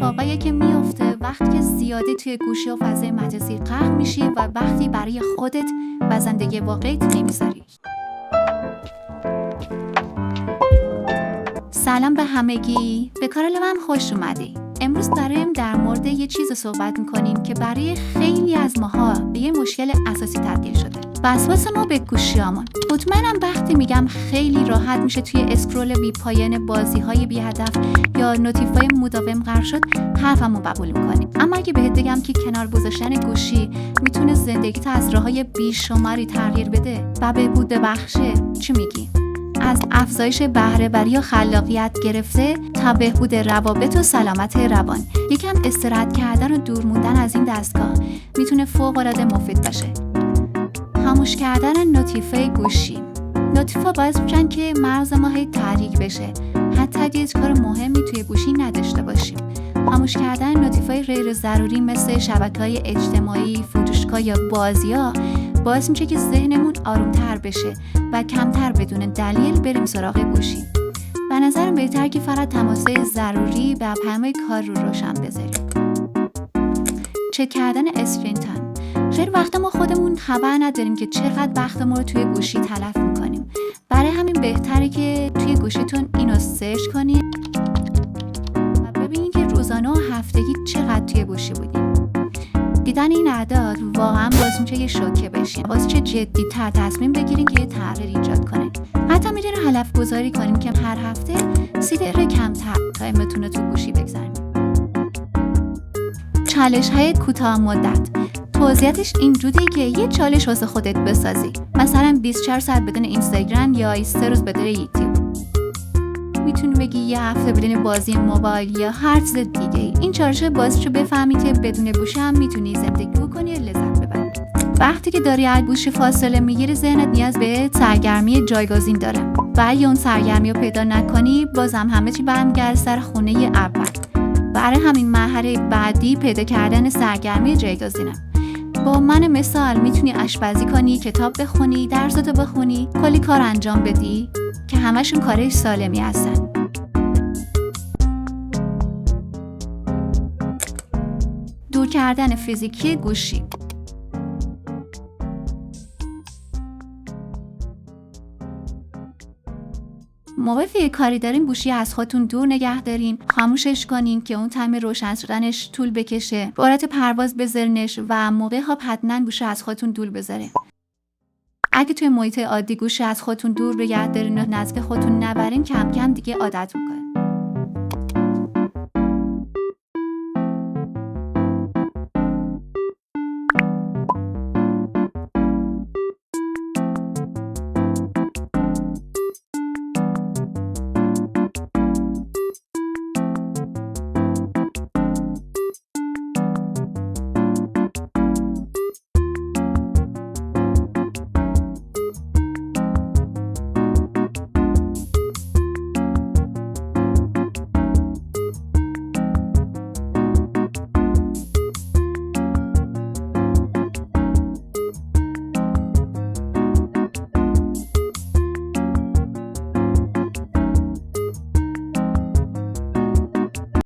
اتفاقایی که میفته وقتی که زیادی توی گوشی و فضای مجازی غرق میشی و وقتی برای خودت و زندگی واقعیت نمیذاری. سلام به همگی، به کانال من خوش اومدی. امروز برایم در مورد یه چیز صحبت میکنیم که برای خیلی از ماها به یه مشکل اساسی تبدیل شده. وسواس ما به گوشیامون. مطمئنم وقتی میگم خیلی راحت میشه توی اسکرول بی پایان بازی‌های بی هدف یا نوتیفای مداوم غرق شد، حرفمو قبول میکنی. اما اگه بهت بگم که کنار گذاشتن گوشی میتونه زندگیت از راههای بیشماری تغییر بده و بهبود ببخشه، چی میگی؟ از افزایش بهره‌وری و خلاقیت گرفته تا بهبود روابط و سلامت روان. یکم استراحت کردن و دور موندن از این دستگاه میتونه فوق‌العاده مفید باشه. خاموش کردن نوتیفای گوشی. نوتیفا باعث میشن که مغز ما هی تحریک بشه، حتی اگه هیچ کار مهمی توی گوشی نداشته باشیم. خاموش کردن نوتیفای غیر ضروری مثل شبکه‌های اجتماعی، فروشگاه یا بازی‌ها باعث میشه که ذهنمون آرومتر بشه و کمتر بدون دلیل بریم سراغ گوشی. به نظرم بهتر که فقط تماس‌های ضروری و پیام‌های کار رو روشن بذاریم. چک کردن اسکرین تایم. خیلی وقتا ما خودمون خبر نداریم که چقدر وقتمون رو توی گوشی تلف میکنیم. برای همین بهتره که توی گوشیتون اینو سرچ کنید و ببینید که روزانه و هفتگی چقدر توی گوشی بودیم. دیدن این اعداد واقعا باعث میشه یه شوکه بشین. باعث چه جدی‌تر تصمیم بگیرین که یه تغییر ایجاد کنین. حتی میتونین هدف گذاری کنین که هر هفته 30 دقیقه کمتر تایمتون رو تو گوشی بگذارین. چالش‌های کوتاه مدت. توضیحاتش اینجوریه که یه چالش واسه خودت بسازی. مثلا 24 ساعت بدون اینستاگرام یا 3 روز بدون یوتیوب. میتونی بگی یه هفته بدون بازی موبایل یا هر چیز دیگه. این چالش باعث میشه بفهمی که بدون گوشی هم میتونی زندگی بکنی و لذت ببری. وقتی که داری از گوشی فاصله میگیری، ذهنت نیاز به سرگرمی جایگزین داره. و اگه اون سرگرمی رو پیدا نکنی، بازم همه چی برمیگرده سر خونه اول. برای همین مرحله بعدی پیدا کردن سرگرمی جایگزینه. با من مثال میتونی آشپزی کنی، کتاب بخونی، درساتو بخونی، کلی کار انجام بدی که همشون کارش سالمی هستن. دور کردن فیزیکی گوشی. موقع یه کاری دارین گوشی از خودتون دور نگه دارین، خاموشش کنین که اون تایم روشن شدنش طول بکشه، به حالت پرواز بذارینش و موقع خواب حتما گوشی از خودتون دور بذارین. اگه توی محیط عادی گوشی از خودتون دور نگه دارین و نزدیک خودتون نبرین، کم کم دیگه عادت میکنه.